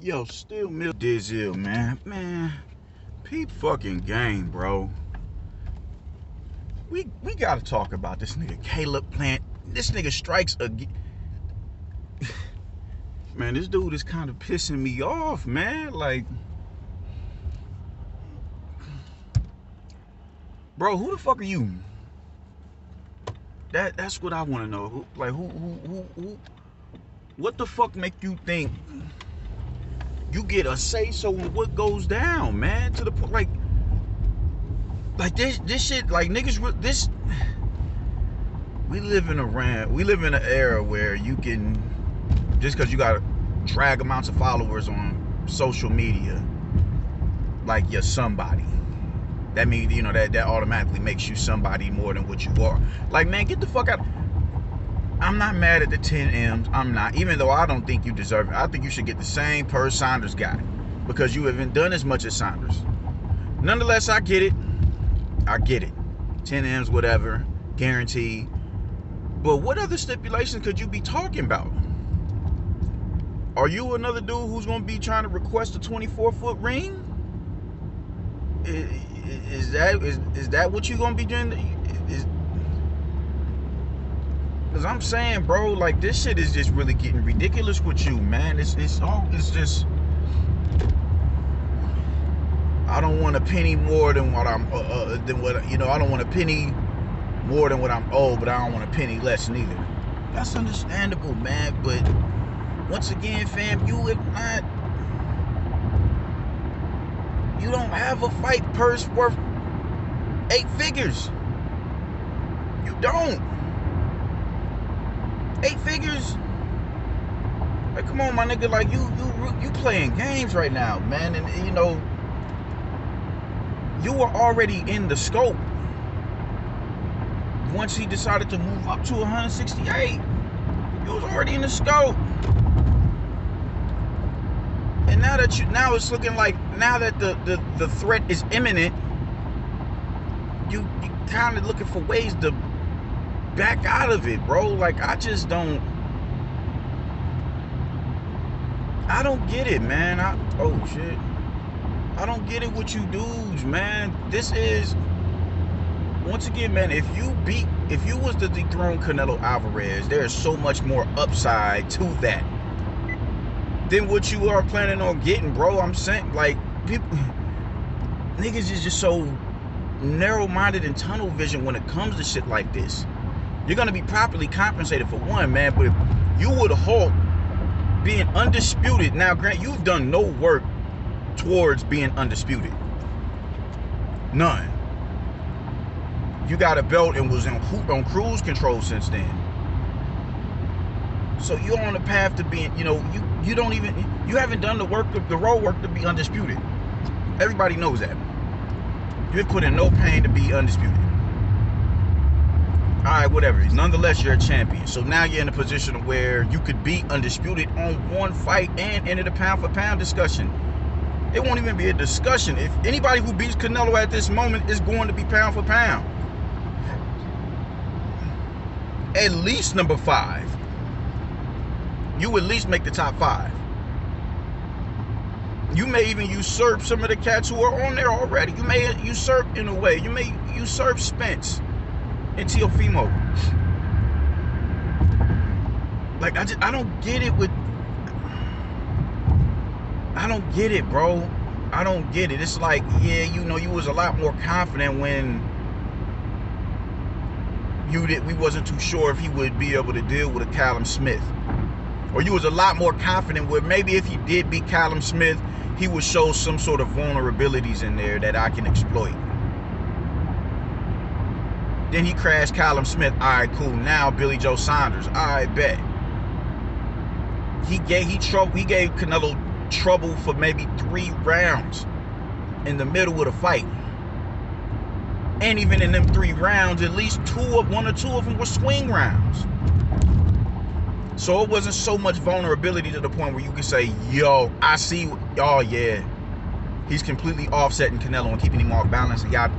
Yo, still Mill Dizzle, man. Man, peep fucking game, bro. We gotta talk about this nigga Caleb Plant. This nigga strikes again. Man, this dude is kind of pissing me off, man. Like, bro, who the fuck are you? That's what I want to know. Who? What the fuck make you think you get a say so in what goes down, man? To the point, like this shit, like niggas. This we live in an era where you can, just because you got drag amounts of followers on social media, like you're somebody. That means, you know, that automatically makes you somebody more than what you are. Like, man, get the fuck out. I'm not mad at the 10 M's. I'm not. Even though I don't think you deserve it. I think you should get the same per Saunders got, because you haven't done as much as Saunders. Nonetheless, I get it. 10 M's, whatever. Guaranteed. But what other stipulations could you be talking about? Are you another dude who's going to be trying to request a 24-foot ring? Is that what you gonna be doing? Because I'm saying, bro, like, this shit is just really getting ridiculous with you, man. It's just, I don't want a penny more than what I'm I don't want a penny more than what I'm owed, but I don't want a penny less neither. That's understandable, man. But once again, fam, you don't have a fight purse worth 8 figures. You don't. 8 figures. Like, come on, my nigga. Like, you playing games right now, man. And you know, you were already in the scope once he decided to move up to 168. You was already in the scope. And now it's looking like, now that the threat is imminent, you kind of looking for ways to back out of it, bro. Like, I don't get it, man. I don't get it with you dudes, man. This is, once again, man, if you was to dethrone Canelo Alvarez, there is so much more upside to that than what you are planning on getting, bro. I'm saying, like, niggas is just so narrow-minded and tunnel vision when it comes to shit like this. You're gonna be properly compensated for one, man, but if you would halt being undisputed, now Grant, you've done no work towards being undisputed. None. You got a belt and was on cruise control since then. So you're on the path to being, you haven't done the road work to be undisputed. Everybody knows that. You've put in no pain to be undisputed. Alright, whatever. Nonetheless, you're a champion. So now you're in a position where you could be undisputed on one fight and enter the pound for pound discussion. It won't even be a discussion. If anybody who beats Canelo at this moment is going to be pound for pound. At least number 5. You at least make the top 5. You may even usurp some of the cats who are on there already. You may usurp, in a way. You may usurp Spence and Teofimo. Like, I don't get it with... I don't get it, bro. I don't get it. It's like, yeah, you was a lot more confident when we wasn't too sure if he would be able to deal with a Callum Smith. Or you was a lot more confident where maybe if he did beat Callum Smith, he would show some sort of vulnerabilities in there that I can exploit. Then he crashed Callum Smith. All right, cool. Now Billy Joe Saunders. I bet. He gave Canelo trouble for maybe 3 rounds in the middle of the fight. And even in them 3 rounds, at least 1 or 2 of them were swing rounds. So it wasn't so much vulnerability to the point where you could say, yo, I see, oh yeah, he's completely offsetting Canelo and keeping him off balance. And y'all,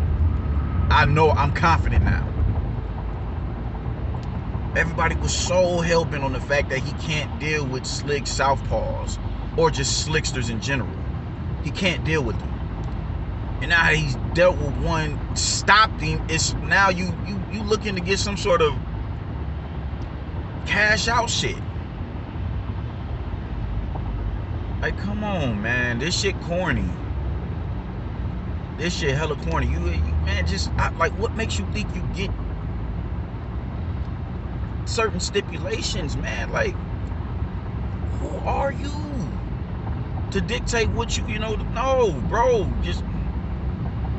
I know, I'm confident now. Everybody was so hell-bent on the fact that he can't deal with slick southpaws. or just slicksters in general. He can't deal with them. And now he's dealt with one, stopped him. It's now you looking to get some sort of cash out shit. Like, come on, man. This shit corny. This shit hella corny. You man, like, what makes you think you get certain stipulations, man? Like, who are you to dictate what you know? No, bro. Just,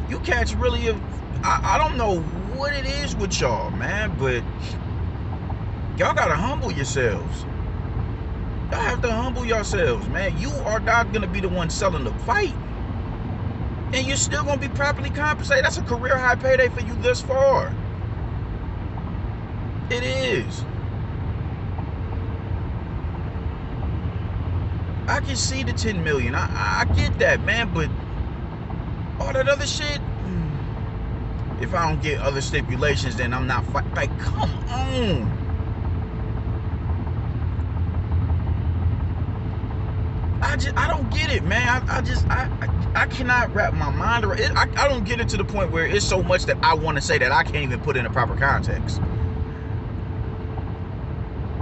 you cats really have, I don't know what it is with y'all, man, but y'all gotta humble yourselves. Y'all have to humble yourselves, man. You are not gonna be the one selling the fight. And you're still gonna be properly compensated. That's a career high payday for you this far. It is. I can see the 10 million. I get that, man, but all that other shit, if I don't get other stipulations, then I'm not fighting. Like, come on. I don't get it, man. I cannot wrap my mind around it. I don't get it to the point where it's so much that I want to say that I can't even put it in a proper context.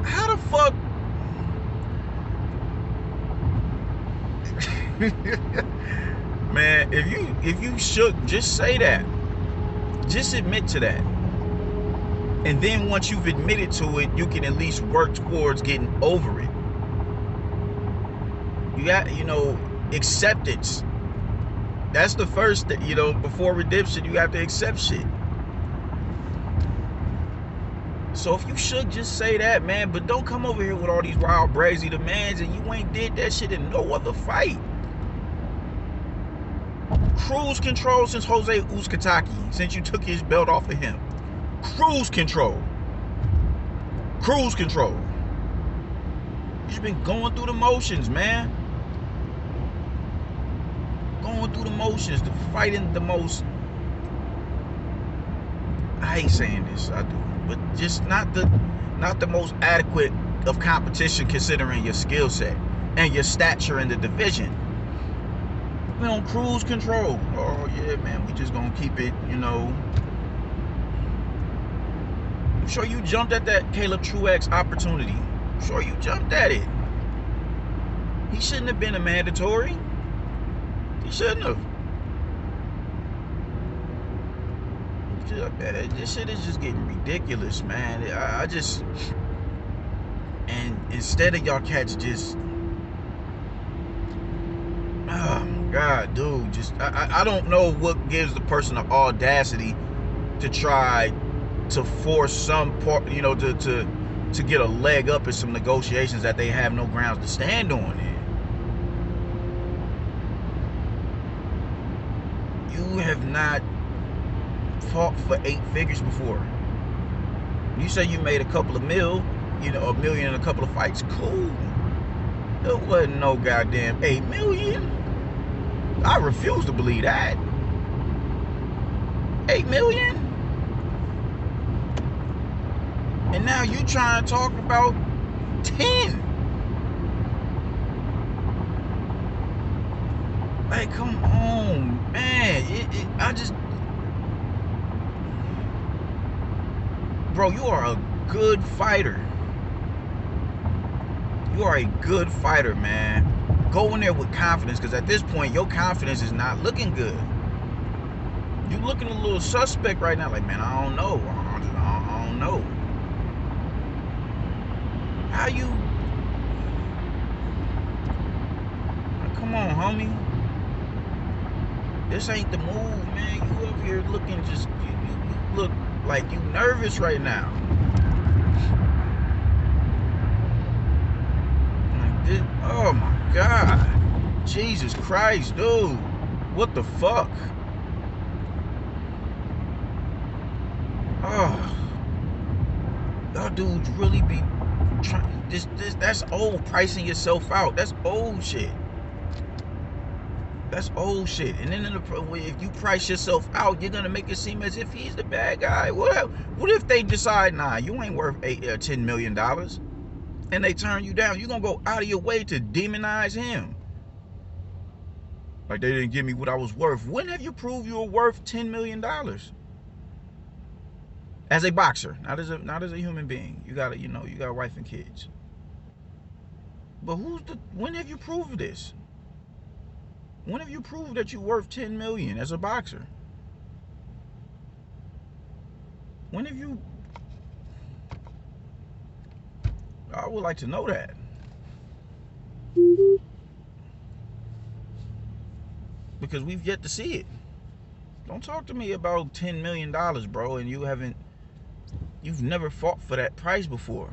How the fuck? Man, if you shook, just say that. Just admit to that. And then once you've admitted to it, you can at least work towards getting over it. You got, acceptance. That's the first thing, before redemption, you have to accept shit. So if you should, just say that, man. But don't come over here with all these wild, brazy demands and you ain't did that shit in no other fight. Cruise control since Jose Uzcategui, since you took his belt off of him. Cruise control. Cruise control. You've been going through the motions, man. Going through the motions, fighting the most, I hate saying this, I do, but just not the most adequate of competition considering your skill set and your stature in the division. We on cruise control. Oh yeah, man, we just gonna keep it, I'm sure you jumped at that Caleb Truex opportunity. I'm sure you jumped at it. He shouldn't have been a mandatory. He shouldn't have. This shit is just getting ridiculous, man. And instead of y'all cats just, oh my God, dude, I don't know what gives the person the audacity to try to force some part, to get a leg up in some negotiations that they have no grounds to stand on in. You have not fought for 8 figures before. You say you made a couple of $1 million in a couple of fights. Cool. It wasn't no goddamn 8 million. I refuse to believe that. 8 million? And now you trying to talk about 10. Like, come on, man. Bro, you are a good fighter. You are a good fighter, man. Go in there with confidence, because at this point, your confidence is not looking good. You looking a little suspect right now. Like, man, I don't know. I don't know. How you? Come on, homie. This ain't the move, man. You up here looking just, you look like you nervous right now. Like this, oh my God. Jesus Christ, dude. What the fuck? Oh. Y'all dudes really be trying, that's old, pricing yourself out. That's old shit. That's old shit. And then if you price yourself out, you're gonna make it seem as if he's the bad guy. What if they decide, nah, you ain't worth $10 million? and they turn you down, you're gonna go out of your way to demonize him. Like, they didn't give me what I was worth. When have you proved you were worth $10 million? As a boxer, not as a human being. You got a wife and kids. But when have you proved this? When have you proved that you're worth 10 million as a boxer? When have you? I would like to know that. Because we've yet to see it. Don't talk to me about $10 million, bro, and you've never fought for that price before.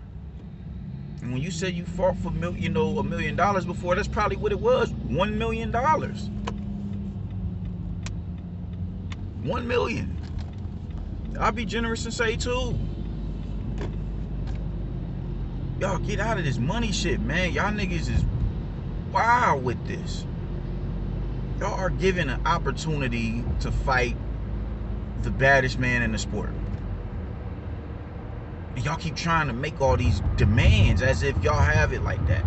And when you say you fought for $1 million before, that's probably what it was. $1 million. $1 million. I'll be generous and say too. Y'all get out of this money shit, man. Y'all niggas is wild with this. Y'all are given an opportunity to fight the baddest man in the sport. And y'all keep trying to make all these demands as if y'all have it like that.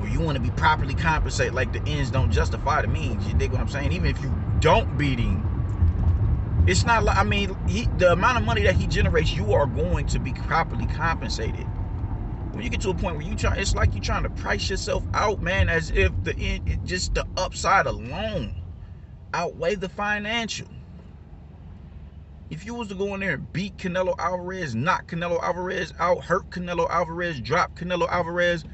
Or you want to be properly compensated, like the ends don't justify the means. You dig what I'm saying? Even if you don't beat him, it's not like, I mean, the amount of money that he generates, you are going to be properly compensated. When you get to a point where it's like you're trying to price yourself out, man, as if just the upside alone outweigh the financial. If you was to go in there and beat Canelo Alvarez, knock Canelo Alvarez out, hurt Canelo Alvarez, drop Canelo Alvarez,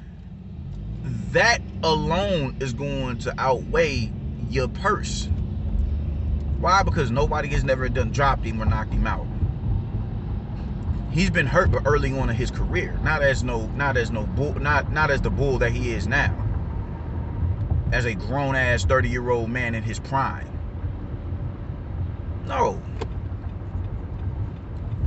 that alone is going to outweigh your purse. Why? Because nobody has never done dropped him or knocked him out. He's been hurt, but early on in his career, not as the bull that he is now, as a grown ass 30-year-old man in his prime. No.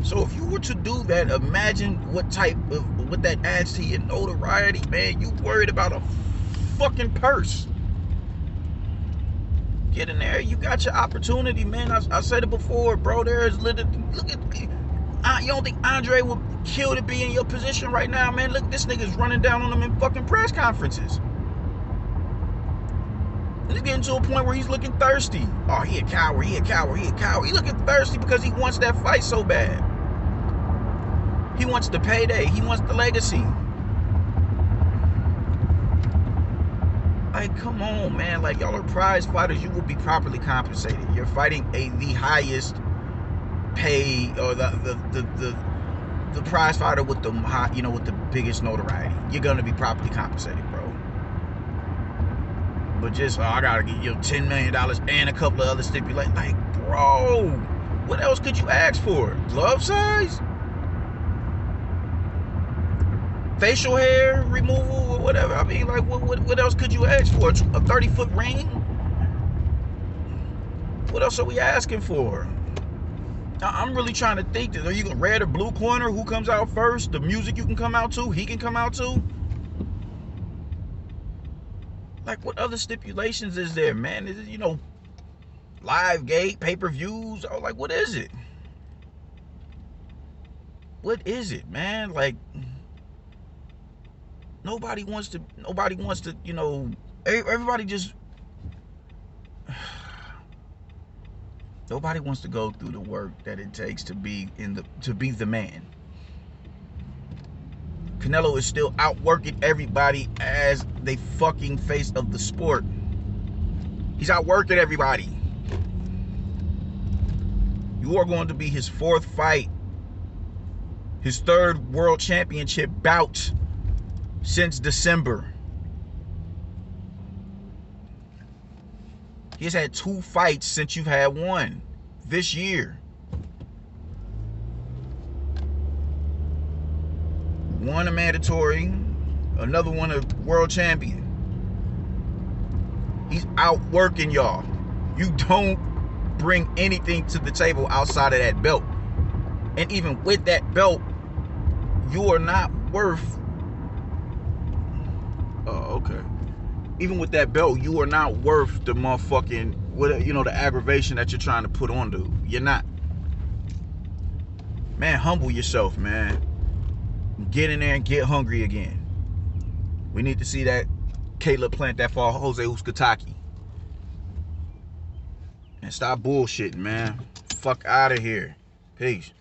So if you were to do that, imagine what that adds to your notoriety, man. You worried about a fucking purse. Get in there, you got your opportunity, man. I said it before, bro. There's literally, look at, you don't think Andre would kill to be in your position right now, man? Look, this nigga's running down on him in fucking press conferences. He's getting to a point where he's looking thirsty. Oh, he a coward, he a coward, he a coward. He looking thirsty because he wants that fight so bad. He wants the payday. He wants the legacy. Like, come on, man. Like, y'all are prize fighters. You will be properly compensated. You're fighting the highest pay, or the prize fighter with the high, with the biggest notoriety. You're gonna be properly compensated, bro. But just, I gotta get you $10 million and a couple of other stipulations. Like, bro, what else could you ask for? Glove size? Facial hair removal or whatever. I mean, like, what else could you ask for? A 30-foot ring? What else are we asking for? I'm really trying to think. Are you red or blue corner? Who comes out first? The music you can come out to? He can come out to? Like, what other stipulations is there, man? Is it, live gate, pay-per-views? Oh, like, what is it? What is it, man? Like, Nobody wants to, everybody just, nobody wants to go through the work that it takes to be the man. Canelo is still outworking everybody as the fucking face of the sport. He's outworking everybody. You are going to be his fourth fight, his third world championship bout since December. He's had 2 fights since you've had one this year. One a mandatory, another one a world champion. He's outworking y'all. You don't bring anything to the table outside of that belt. And even with that belt, you are not worth, okay. Even with that belt, you are not worth the motherfucking, the aggravation that you're trying to put on, dude. You're not. Man, humble yourself, man. Get in there and get hungry again. We need to see that Caleb plant that for Jose Uskataki. And stop bullshitting, man. Fuck out of here. Peace.